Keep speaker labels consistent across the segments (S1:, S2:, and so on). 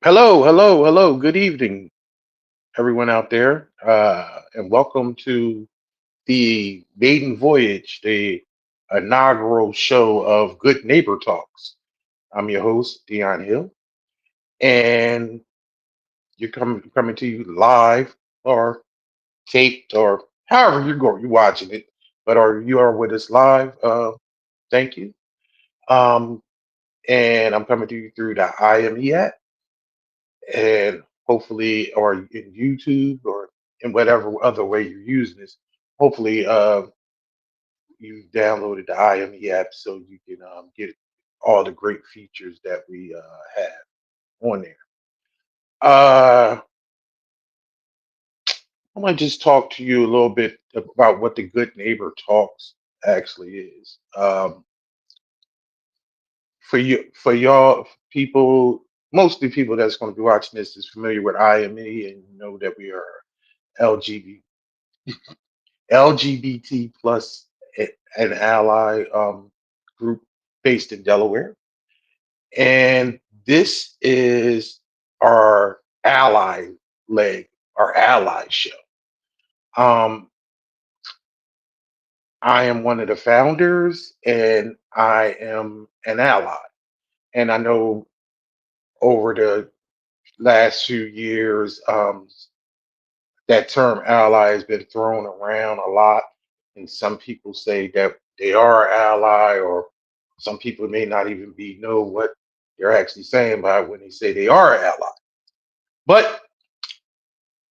S1: Hello, hello, hello. Good evening, everyone out there, and welcome to the maiden voyage, the inaugural show of Good Neighbor Talks. I'm your host, Dion Hill, and coming to you live or taped or however you're watching it, but you are with us live. Thank you. Um, and I'm coming to you through the IME app and hopefully or in YouTube or in whatever other way you're using this. Hopefully you've downloaded the IME app so you can get all the great features that we have on there. Uh I want to just talk to you a little bit about what the Good Neighbor Talks actually is. For y'all people, mostly people that's going to be watching this is familiar with IME and know that we are LGBT LGBT plus an ally group based in Delaware. And this is our ally leg, our ally show. Um, I am one of the founders and I am an ally. And I know over the last few years, that term ally has been thrown around a lot, and some people say that they are ally, or some people may not even be know what they're actually saying by when they say they are ally. But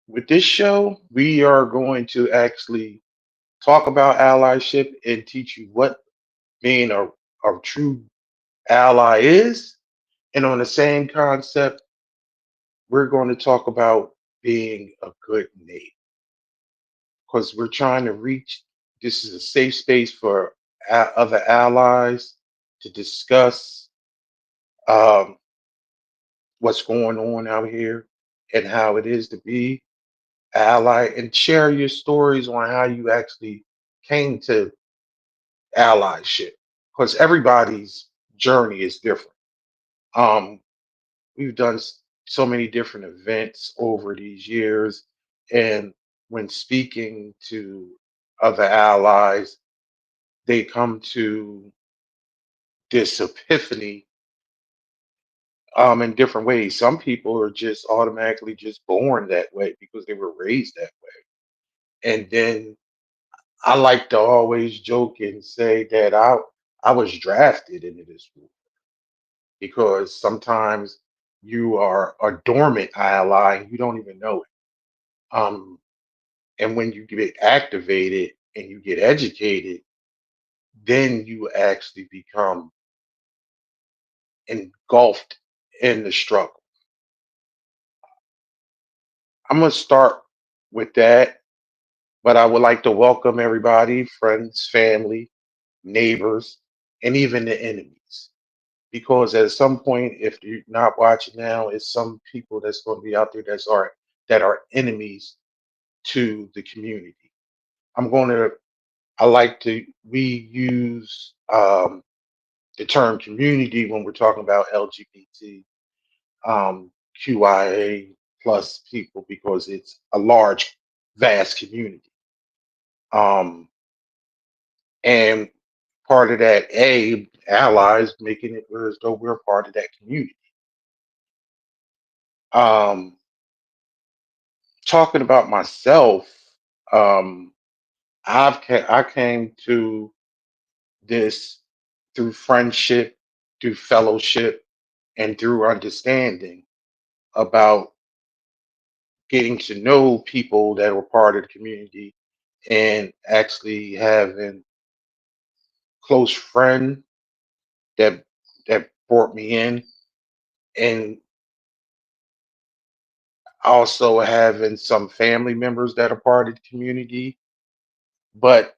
S1: with this show, we are going to actually talk about allyship and teach you what being a true ally is. And on the same concept, we're going to talk about being a good neighbor because we're trying to reach. This is a safe space for other allies to discuss um, what's going on out here and how it is to be ally and share your stories on how you actually came to allyship because everybody's journey is different. Um, we've done so many different events over these years, and when speaking to other allies, they come to this epiphany in different ways. Some people are just automatically just born that way because they were raised that way. And then I like to always joke and say that I was drafted into this group because sometimes you are a dormant ally and you don't even know it. Um, and when you get activated and you get educated, then you actually become engulfed in the struggle. I'm going to start with that, but I would like to welcome everybody, friends, family, neighbors, and even the enemies. Because at some point, if you're not watching now, it's some people that's going to be out there that are enemies to the community. I'm going to. I like to. We use the term community when we're talking about LGBT, QIA plus people because it's a large, vast community. Um, and part of that, allies, making it where as though we're part of that community. Um, talking about myself, um, I came to this through friendship, through fellowship, and through understanding about getting to know people that were part of the community and actually having close friend that brought me in and also having some family members that are part of the community. But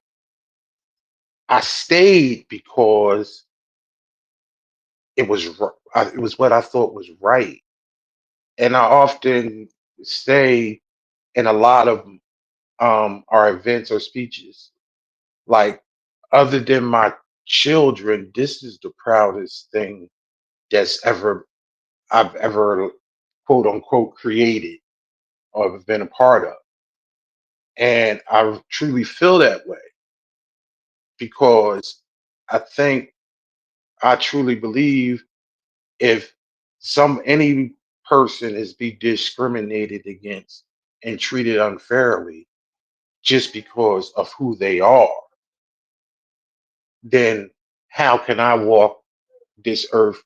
S1: I stayed because it was what I thought was right. And I often say in a lot of our events or speeches, like, other than my children, this is the proudest thing that's ever I've ever quote unquote created or have been a part of. And I truly feel that way because I think I truly believe if any person is be discriminated against and treated unfairly just because of who they are, then how can I walk this earth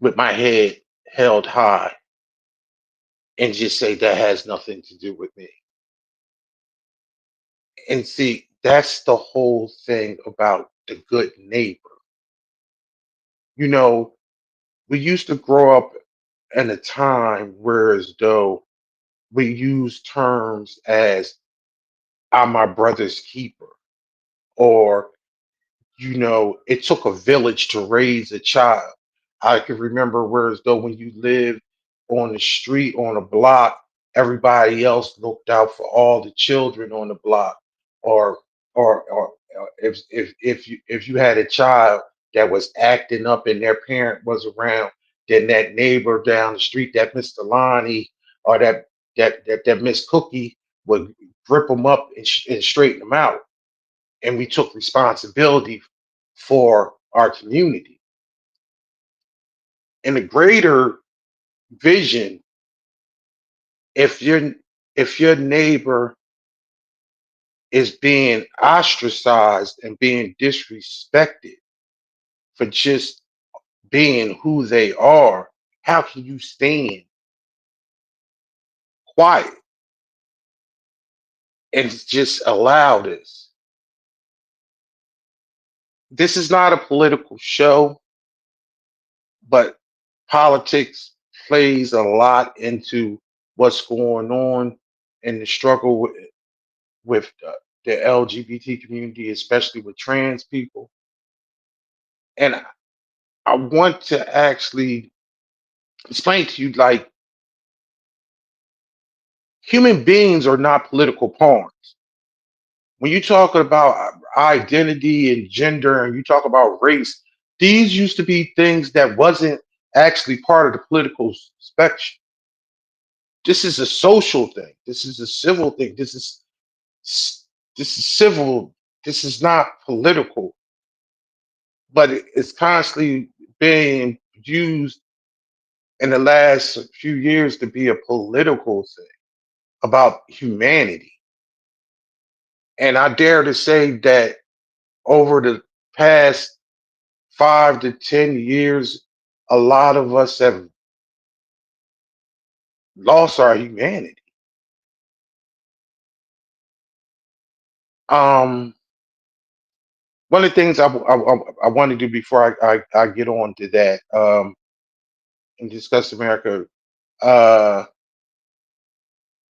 S1: with my head held high and just say that has nothing to do with me? And see, that's the whole thing about the good neighbor. You know, we used to grow up in a time where as though we use terms as I'm my brother's keeper, or it took a village to raise a child. I can remember whereas though when you lived on the street on a block, everybody else looked out for all the children on the block, or or if you had a child that was acting up and their parent was around, then that neighbor down the street, that Mr. Lonnie or that Miss Cookie would grip them up and straighten them out, and we took responsibility for our community. In the greater vision, if your neighbor is being ostracized and being disrespected for just being who they are, how can you stand quiet and just allow this? This is not a political show, but politics plays a lot into what's going on in the struggle with the LGBT community, especially with trans people. And I want to actually explain to you, like, human beings are not political pawns. When you talk about identity and gender and you talk about race, these used to be things that wasn't actually part of the political spectrum. This is a social thing. This is a civil thing. This is civil. This is not political, but it's constantly being used in the last few years to be a political thing about humanity. And I dare to say that over the past 5 to 10 years, a lot of us have lost our humanity. Um, One of the things I want to do before I get on to that and discuss America, uh,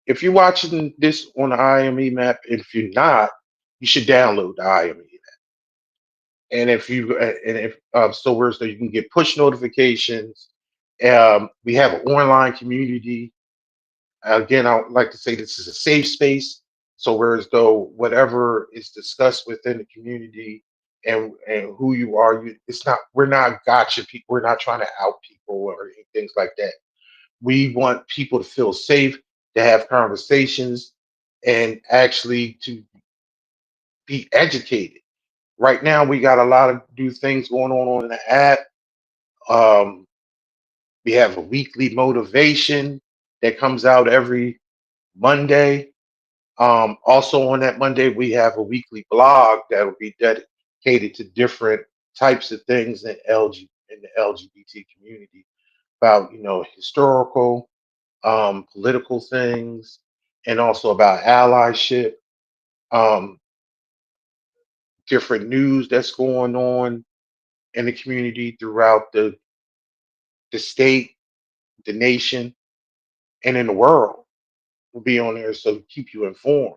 S1: if you're watching this on the IME map, if you're not, you should download the IME. And if so, where so you can get push notifications. We have an online community. Again, I would like to say this is a safe space. So whereas though whatever is discussed within the community and who you are, it's not, we're not gotcha people. We're not trying to out people or things like that. We want people to feel safe, to have conversations, and actually to be educated. Right now, we got a lot of new things going on the app. Um, we have a weekly motivation that comes out every Monday. Also on that Monday, we have a weekly blog that will be dedicated to different types of things in the LGBT community about historical, political things, and also about allyship, um, different news that's going on in the community throughout the state, the nation, and in the world will be on there so to keep you informed.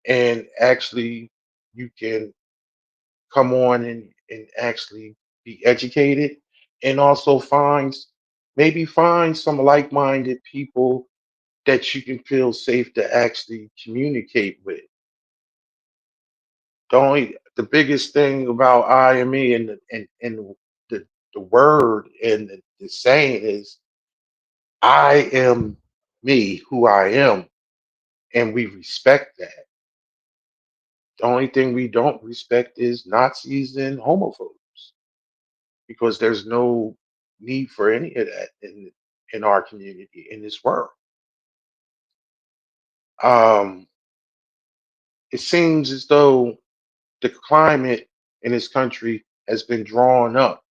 S1: And actually, you can come on and actually be educated and also find some like-minded people that you can feel safe to actually communicate with. The biggest thing about IME and the word and the saying is I am me, who I am, and we respect that. The only thing we don't respect is Nazis and homophobes because there's no need for any of that in our community in this world. Um, it seems as though the climate in this country has been drawn up.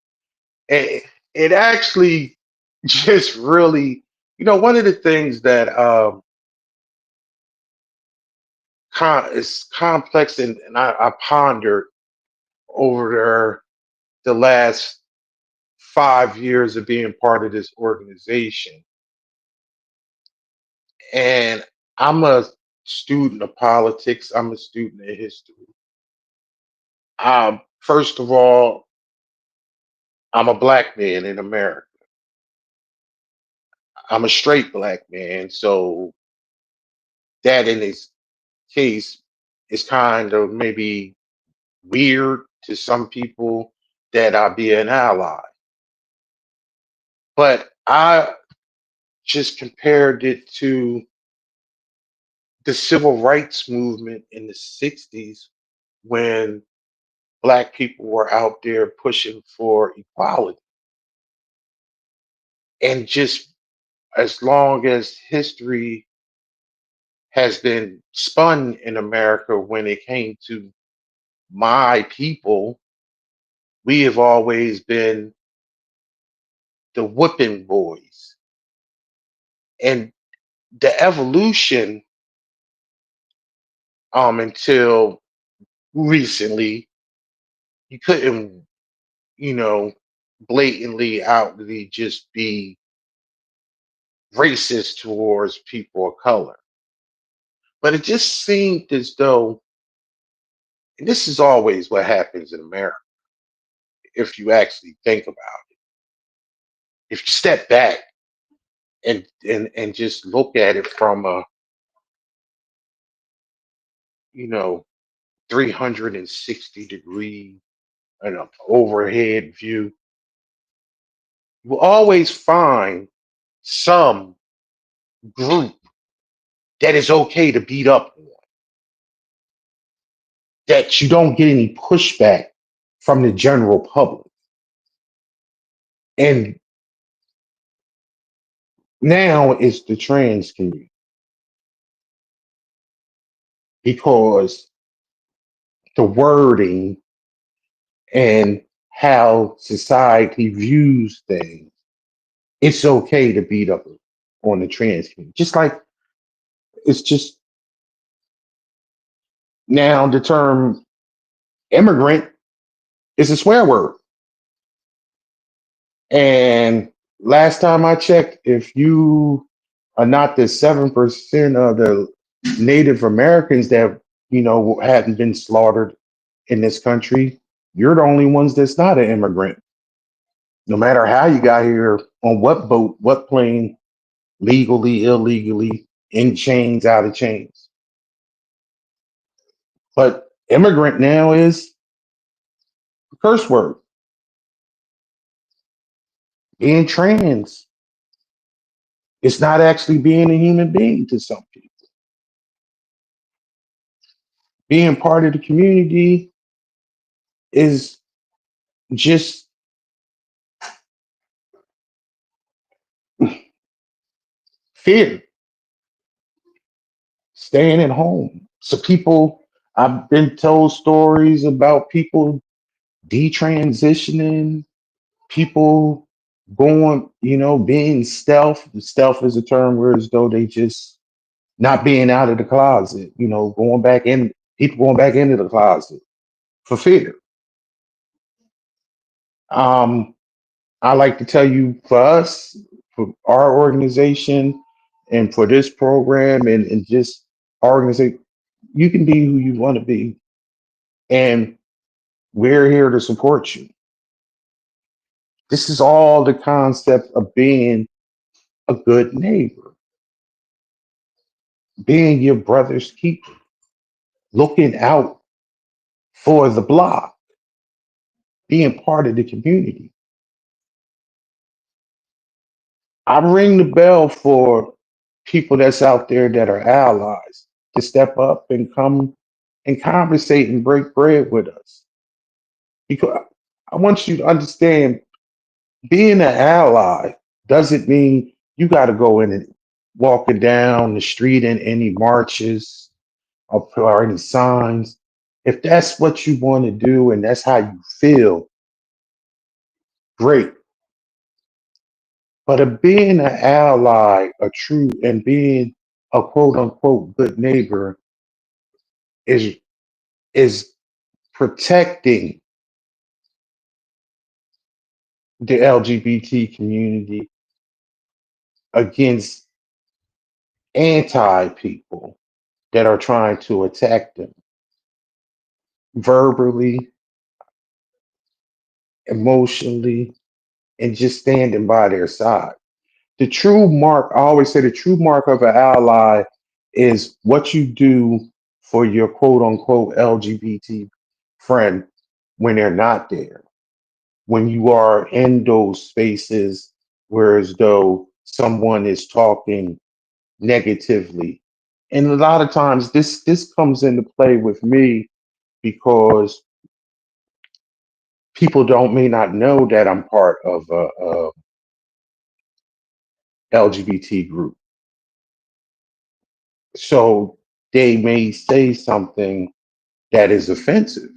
S1: It actually just really, one of the things that is complex and I pondered over the last 5 years of being part of this organization. And I'm a student of politics, I'm a student of history. First of all, I'm a black man in America. I'm a straight black man, so that in this case is kind of maybe weird to some people that I be an ally. But I just compared it to the civil rights movement in the 60s when black people were out there pushing for equality. And just as long as history has been spun in America when it came to my people, we have always been the whipping boys. And the evolution until recently, you couldn't, you know, blatantly outly just be racist towards people of color. But it just seemed as though, and this is always what happens in America, if you actually think about it. If you step back and just look at it from a, you know, 360-degree and an overhead view, you will always find some group that is okay to beat up on, that you don't get any pushback from the general public. And now it's the trans community because the wording and how society views things, it's okay to beat up on the trans community. Just like it's just now the term immigrant is a swear word. And last time I checked, if you are not the 7% of the Native Americans that, hadn't been slaughtered in this country, you're the only ones that's not an immigrant. No matter how you got here, on what boat, what plane, legally, illegally, in chains, out of chains. But immigrant now is a curse word. Being trans, it's not actually being a human being to some people. Being part of the community is just fear, staying at home. So people, I've been told stories about people detransitioning, people going, being stealth. Stealth is a term where as though they just not being out of the closet, going back in, people going back into the closet for fear. Um, I like to tell you, for us, for our organization, and for this program, and just our organization, you can be who you want to be, and we're here to support you. This is all the concept of being a good neighbor, being your brother's keeper, looking out for the block, being part of the community. I ring the bell for people that's out there that are allies to step up and come and conversate and break bread with us. Because I want you to understand being an ally doesn't mean you got to go in and walking down the street in any marches or any signs. If that's what you want to do and that's how you feel, great. But of being an ally, a true, and being a quote unquote good neighbor is is protecting the LGBT community against anti people that are trying to attack them verbally, emotionally, and just standing by their side. The true mark, I always say the true mark of an ally is what you do for your quote unquote LGBT friend when they're not there. When you are in those spaces where as though someone is talking negatively. And a lot of times this comes into play with me because people don't may not know that I'm part of a LGBT group. So they may say something that is offensive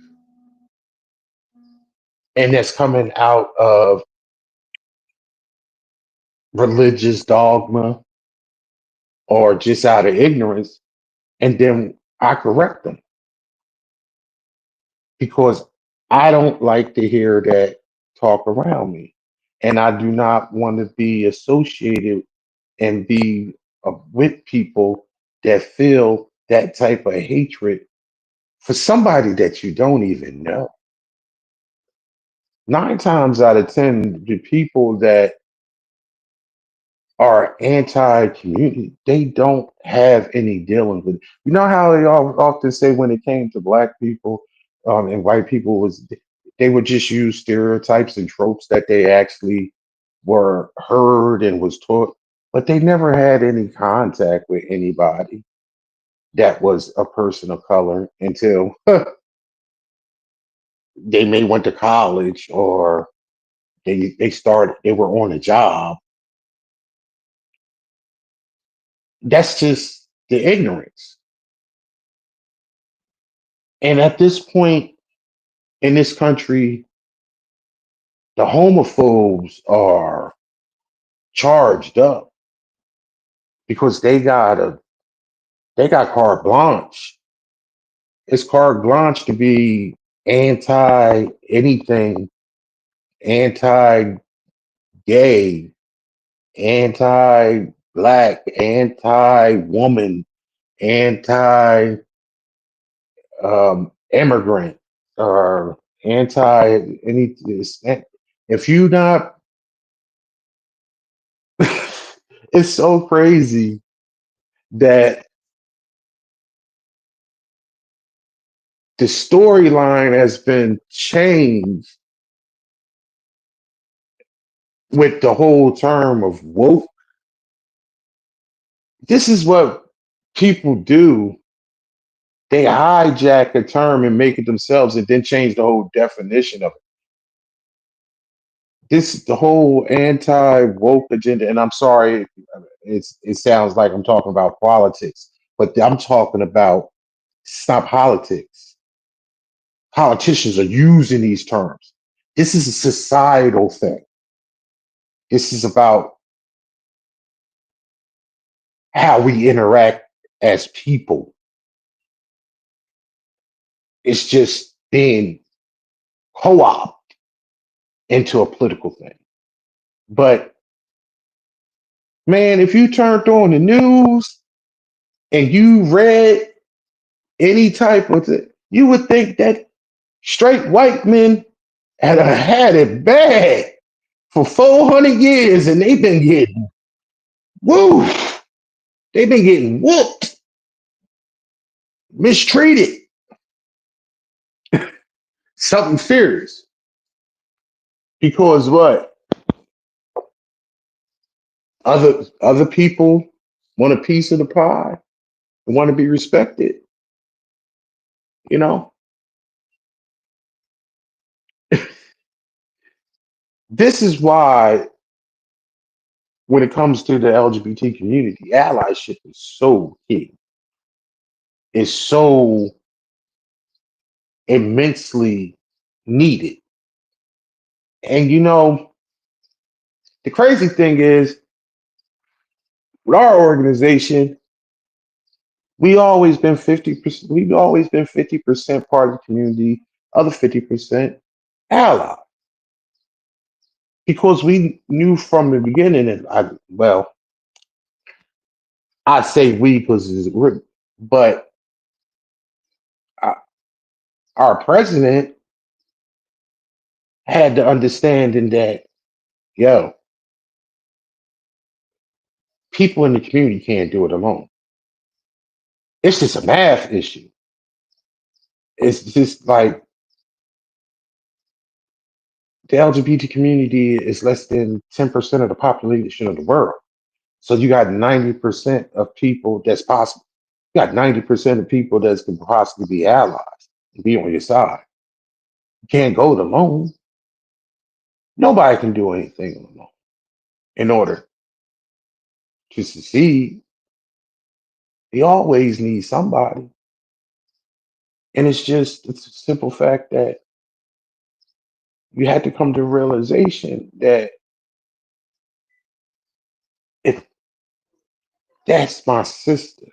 S1: and that's coming out of religious dogma or just out of ignorance. And then I correct them because I don't like to hear that talk around me. And I do not want to be associated and be with people that feel that type of hatred for somebody that you don't even know. 9 times out of 10, the people that are anti-community, they don't have any dealings with. You know how they often say when it came to black people and white people was they would just use stereotypes and tropes that they actually were heard and was taught, but they never had any contact with anybody that was a person of color until they may went to college or they were on a job. That's just the ignorance. And at this point in this country, the homophobes are charged up because they got carte blanche. It's carte blanche to be anti anything, anti gay, anti black, anti woman, anti immigrant, or anti any. If you not, it's so crazy that the storyline has been changed with the whole term of woke. This is what people do. They hijack a term and make it themselves and then change the whole definition of it. This the whole anti woke agenda, and I'm sorry, it sounds like I'm talking about politics, but I'm talking about it's not politics. Politicians are using these terms. This is a societal thing. This is about how we interact as people. It's just being co-opted into a political thing. But man, if you turned on the news and you read any type of it, you would think that straight white men had it bad for 400 years and they've been getting woo, they've been getting whooped, mistreated, something serious. Because what? Other people want a piece of the pie, want to be respected. You know, this is why when it comes to the LGBT community, allyship is so key. It's so immensely needed. And the crazy thing is, with our organization, we always been 50%. We've always been 50% part of the community, other 50% ally, because we knew from the beginning. And I say we because it's a group, but uh, our president had the understanding that yo, people in the community can't do it alone. It's just a math issue. It's just like the LGBT community is less than 10% of the population of the world. So you got 90% of people that's possible. You got 90% of people that can possibly be allies and be on your side. You can't go it alone. Nobody can do anything alone. In order to succeed, you always need somebody. And it's a simple fact that you had to come to realization that if that's my sister,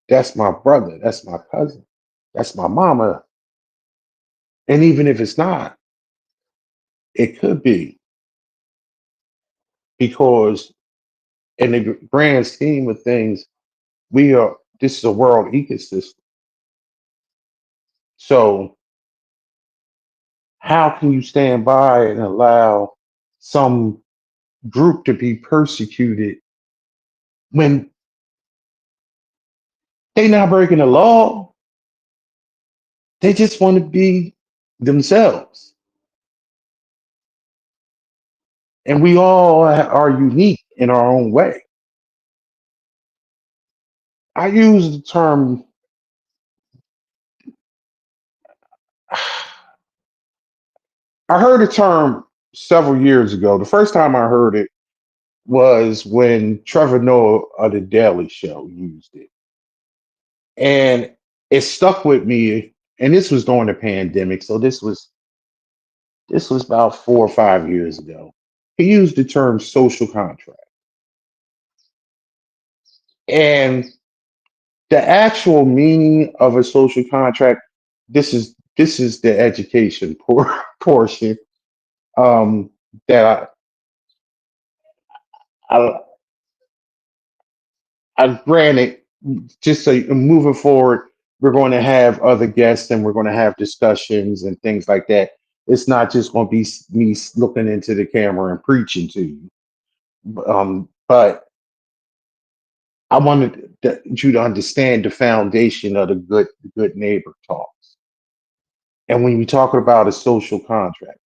S1: that's my brother, that's my cousin, that's my mama. And even if it's not, it could be because in the grand scheme of things, this is a world ecosystem. So how can you stand by and allow some group to be persecuted when they not breaking the law? They just want to be themselves. And we all are unique in our own way. I use the term, I heard the term several years ago. The first time I heard it was when Trevor Noah of The Daily Show used it. And it stuck with me. And this was during the pandemic. So this was about 4 or 5 years ago. He used the term social contract. And the actual meaning of a social contract, this is the education portion that I, I granted, just so moving forward, we're going to have other guests and we're going to have discussions and things like that. It's not just going to be me looking into the camera and preaching to you. But I wanted you to understand the foundation of the good neighbor talks. And when you talk about a social contract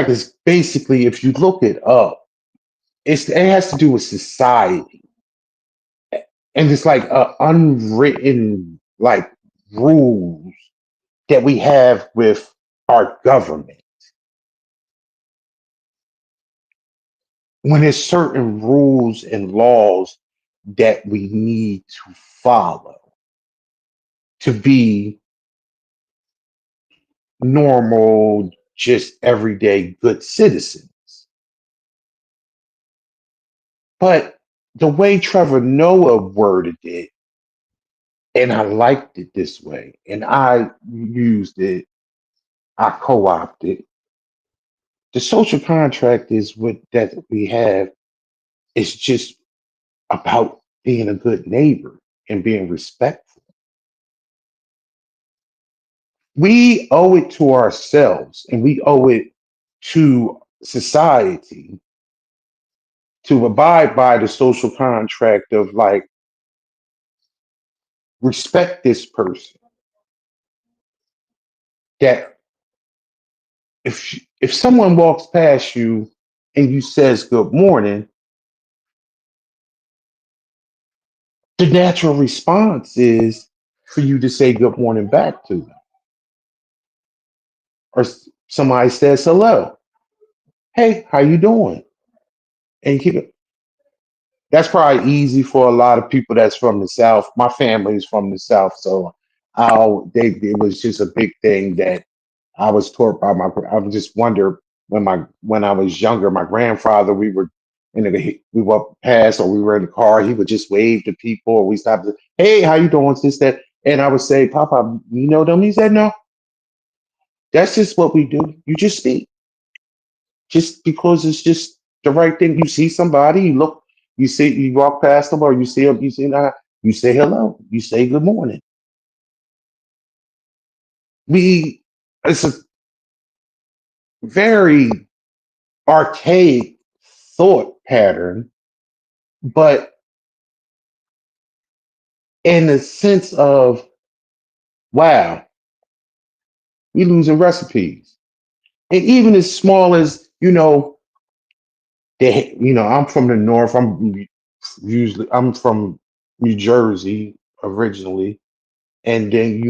S1: is basically, if you look it up, it has to do with society, and it's like unwritten like rules that we have with our government. When there's certain rules and laws that we need to follow to be normal, just everyday good citizens. But the way Trevor Noah worded it, and I liked it this way, and I used it, I co-opted. The social contract is what that we have. It's just about being a good neighbor and being respectful. We owe it to ourselves and we owe it to society to abide by the social contract of like respect this person, that if someone walks past you and you says good morning, the natural response is for you to say good morning back to them. Or somebody says hello. Hey, how you doing? And you keep it. That's probably easy for a lot of people that's from the South. My family is from the South, so it was just a big thing that I was taught by my. I would just wonder when I was younger, my grandfather, we walked past or we were in the car, he would just wave to people or we stopped. Hey, how you doing? This that, and I would say, Papa, you know them? He said, no, that's just what we do. You just speak, just because it's just the right thing. You see somebody, you walk past them, or you see them, you say hello, you say good morning. We, it's a very archaic thought pattern, but in the sense of, wow, we losing recipes. And even as small as, I'm from the north. I'm from New Jersey originally, and then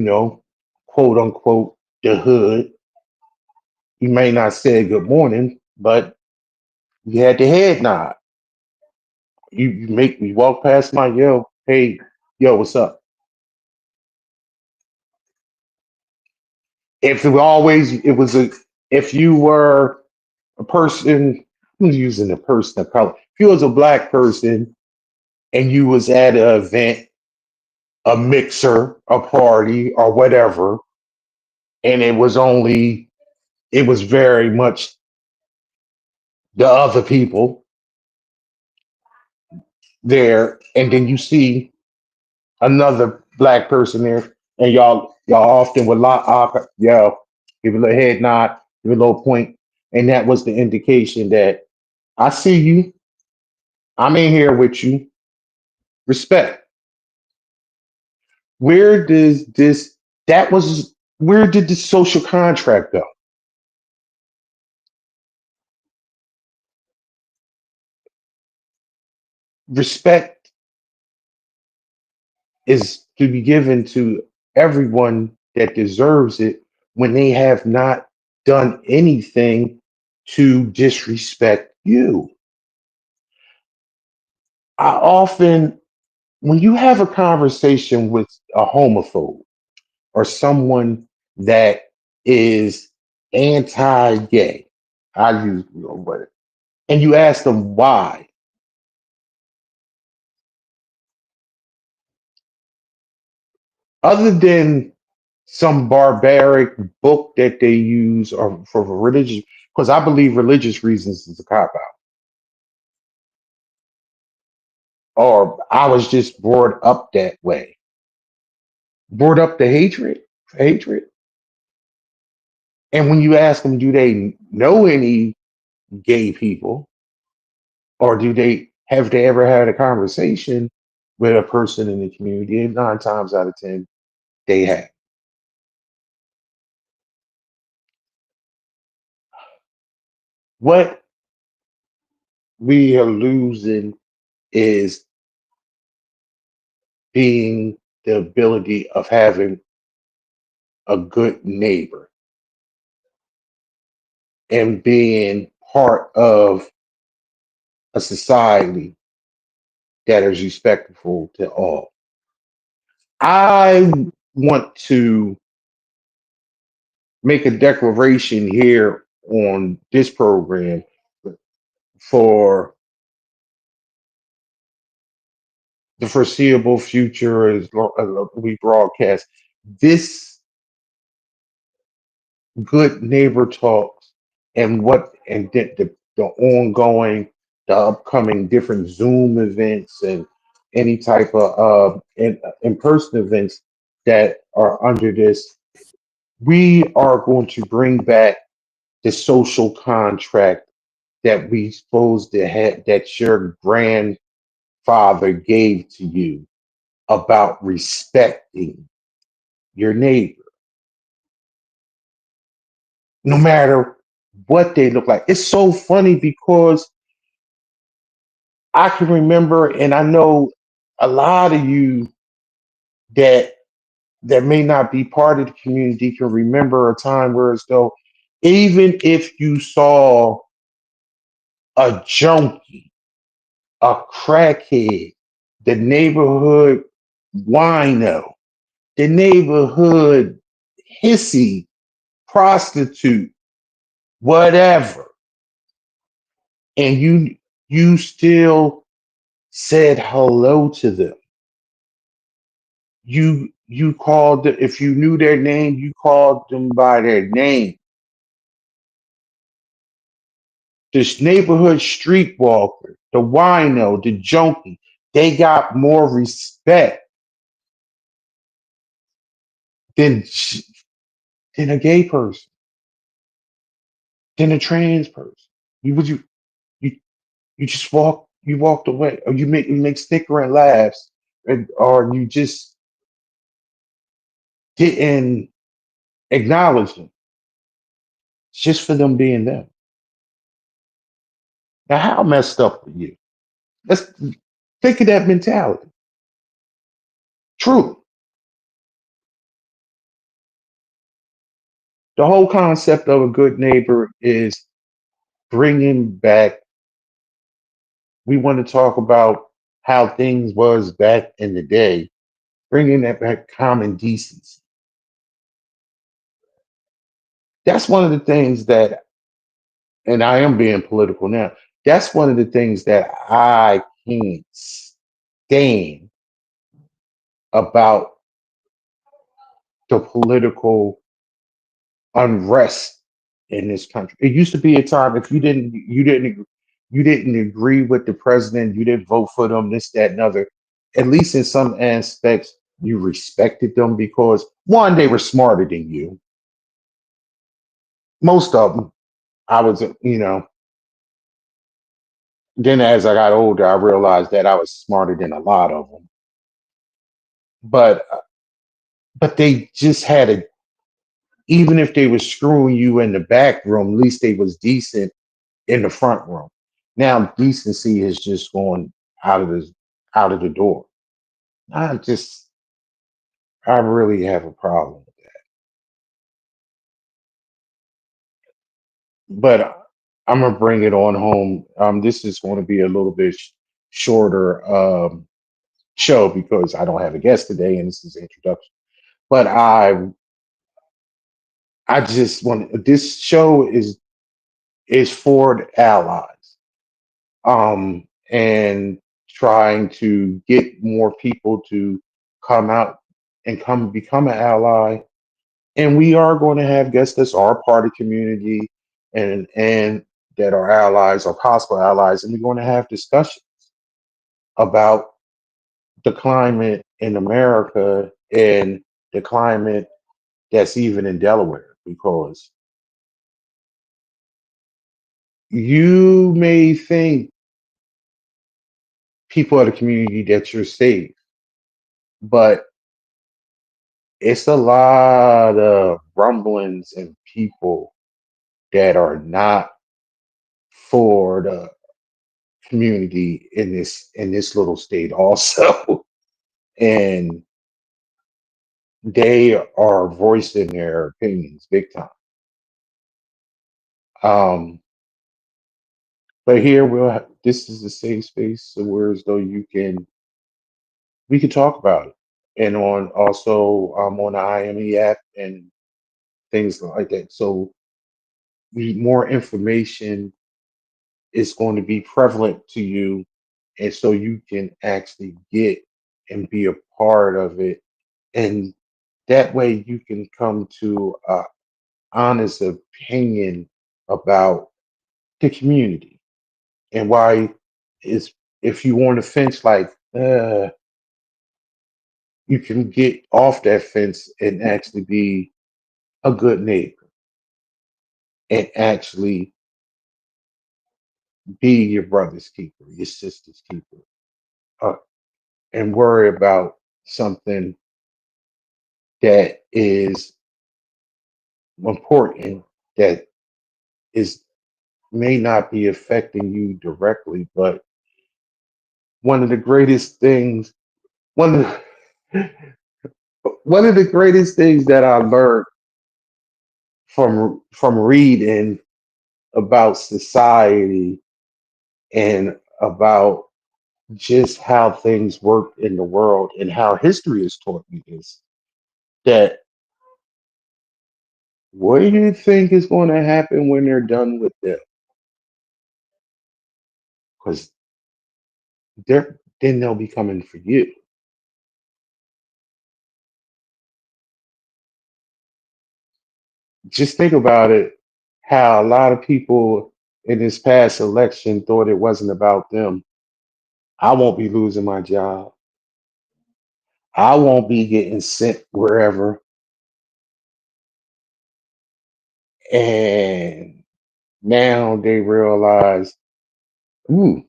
S1: quote unquote the hood. You may not say good morning, but you had the head nod. You make me walk past my hey, yo, what's up? If it was a if you were a person who's using a person of color, if you was a black person and you was at an event, a mixer, a party, or whatever, and it was very much the other people there, and then you see another black person there, and y'all often would give a little head nod, give a little point, and that was the indication that I see you, I'm in here with you, respect. Where does this that was where did the social contract go? Respect is to be given to everyone that deserves it when they have not done anything to disrespect you. I often, when you have a conversation with a homophobe or someone that is anti-gay, I use what, and you ask them why, other than some barbaric book that they use or for religious, because I believe religious reasons is a cop out, or I was just brought up that way, brought up to hatred. And when you ask them, do they know any gay people, or have they ever had a conversation with a person in the community? And 9 times out of 10, they have. What we are losing is being the ability of having a good neighbor and being part of a society that is respectful to all. I want to make a declaration here on this program for the foreseeable future as we broadcast this good neighbor talks and the ongoing, the upcoming different Zoom events and any type of in-person events that are under this. We are going to bring back the social contract that we supposed to have, that your grandfather gave to you about respecting your neighbor, no matter. what they look like. It's so funny because I can remember, and I know a lot of you that may not be part of the community can remember a time where as though even if you saw a junkie, a crackhead, the neighborhood wino, the neighborhood hissy, prostitute, whatever, and you still said hello to them. You called if you knew their name, you called them by their name. This neighborhood streetwalker, the wino, the junkie, they got more respect than than a gay person, than a trans person. You you just you walked away, or you make snickering laughs, or you just didn't acknowledge them just for them being them. Now, how messed up are you? Let's think of that mentality. True. The whole concept of a good neighbor is bringing back. We want to talk about how things was back in the day, bringing that back common decency. That's one of the things that, and I am being political now. That's one of the things that I can't stand about the political unrest in this country. It used to be a time if you didn't agree with the president, you didn't vote for them, this, that, and other. At least in some aspects, you respected them because one, they were smarter than you. Most of them, I was, then as I got older, I realized that I was smarter than a lot of them. But they just had a, even if they were screwing you in the back room, at least they was decent in the front room. Now decency is just going out of the out of the door. I just I really have a problem with that. But I'm gonna bring it on home. This is going to be a little bit shorter show because I don't have a guest today, and this is the introduction. But I just want this show is for the allies, and trying to get more people to come out and come become an ally. And we are going to have guests that are part of the community and that are allies or possible allies, and we're going to have discussions about the climate in America and the climate that's even in Delaware, because you may think people of the community that you're safe, but it's a lot of rumblings and people that are not for the community in this little state also. And they are voicing their opinions big time. Um, but here this is a safe space, so where as though we can talk about it, and on also on the IME app and things like that. So more information is going to be prevalent to you, and so you can actually get and be a part of it, and that way you can come to a honest opinion about the community and why is, if you want to fence, like you can get off that fence and actually be a good neighbor and actually be your brother's keeper, your sister's keeper, uh, and worry about something that is important, that is may not be affecting you directly, but one of the greatest things, one of one of the greatest things that I learned from reading about society and about just how things work in the world and how history has taught me this, that what do you think is going to happen when they're done with them? Because they're then they'll be coming for you. Just think about it, how a lot of people in this past election thought it wasn't about them. I won't be losing my job. I won't be getting sent wherever. And now they realize, ooh,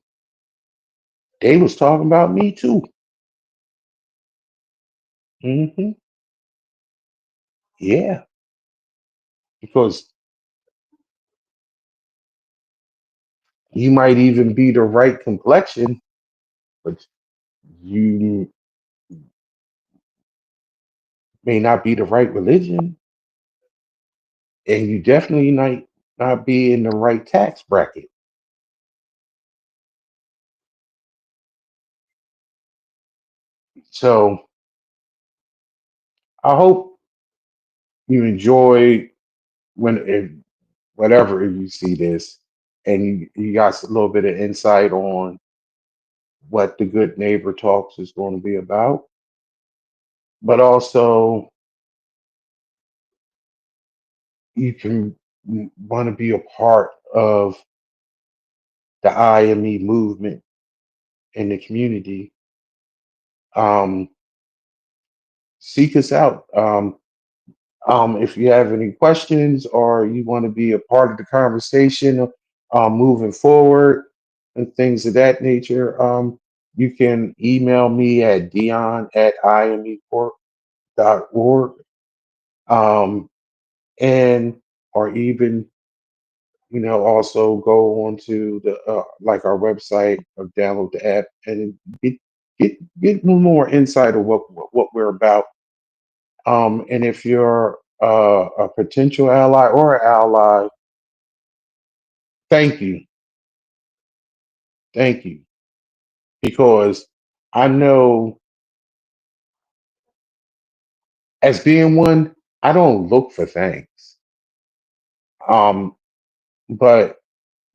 S1: they was talking about me too. Hmm. Yeah, because you might even be the right complexion, but you may not be the right religion, and you definitely might not be in the right tax bracket. So I hope you enjoy when if whatever you see this, and you got a little bit of insight on what the Good Neighbor Talks is going to be about, but also you can want to be a part of the IME movement in the community. Um, Seek us out. If you have any questions or you want to be a part of the conversation moving forward and things of that nature, you can email me at dion@imecorp.org, um, and or even also go onto the like our website or download the app and get more insight of what we're about. And if you're a potential ally or an ally, thank you, thank you, because I know as being one, I don't look for things, um, but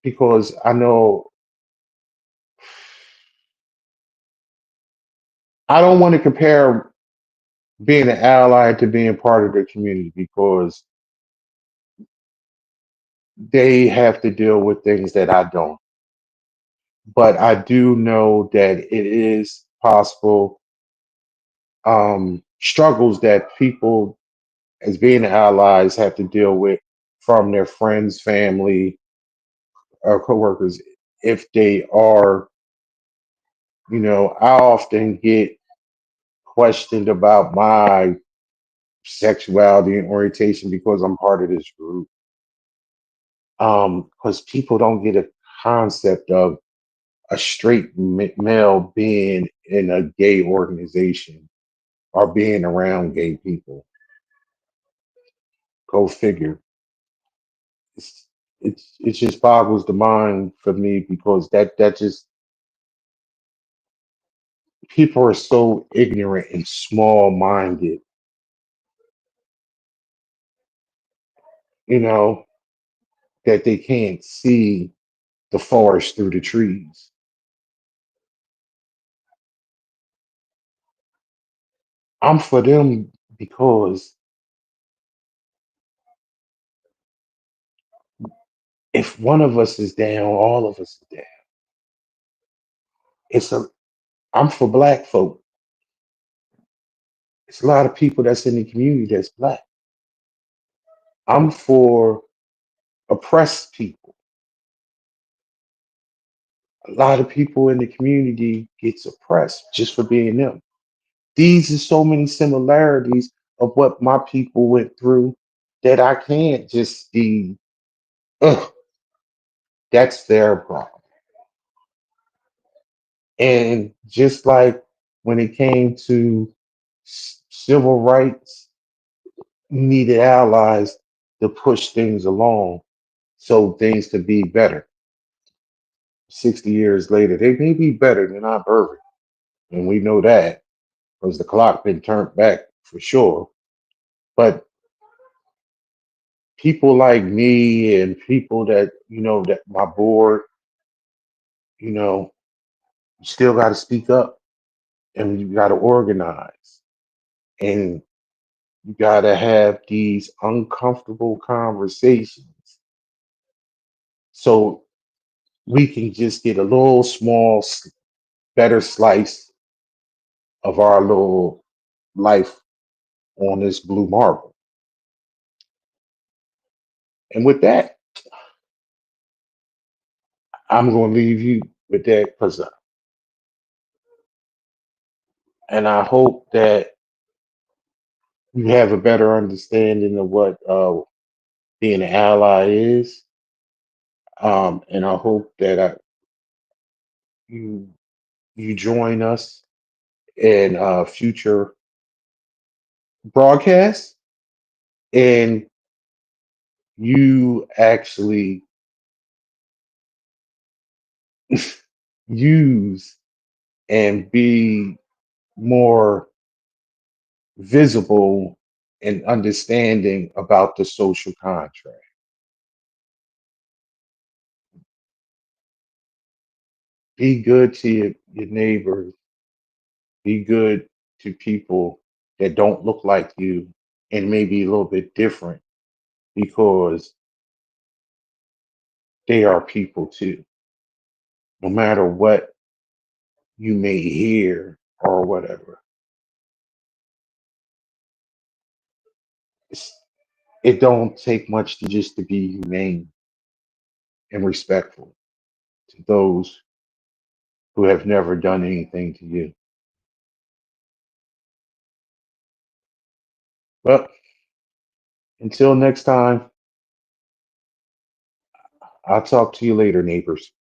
S1: because I know I don't want to compare being an ally to being part of the community because they have to deal with things that I don't. But I do know that it is possible, struggles that people as being allies have to deal with from their friends, family, or coworkers if they are, I often get questioned about my sexuality and orientation because I'm part of this group. Because people don't get a concept of a straight male being in a gay organization or being around gay people. Go figure. It just boggles the mind for me because that just people are so ignorant and small minded, you know, that they can't see the forest through the trees. I'm for them because if one of us is down, all of us is down. It's a I'm for black folk. It's a lot of people that's in the community that's black. I'm for oppressed people. A lot of people in the community gets oppressed just for being them. These are so many similarities of what my people went through that I can't just be, ugh. That's their problem. And just like when it came to civil rights, you needed allies to push things along so things could be better. 60 years later, they may be better than our birth. And we know that because the clock been turned back for sure. But people like me and people that, that my board, you know, you still got to speak up and you got to organize and you got to have these uncomfortable conversations so we can just get a little small, better slice of our little life on this blue marble. And with that, I'm going to leave you with that because, and I hope that you have a better understanding of what being an ally is. And I hope that you you join us in future broadcasts and you actually use and be more visible and understanding about the social contract. Be good to your neighbors. Be good to people that don't look like you and maybe a little bit different because they are people too. No matter what you may hear or whatever, it's, it don't take much to just to be humane and respectful to those who have never done anything to you. Well, until next time, I'll talk to you later, neighbors.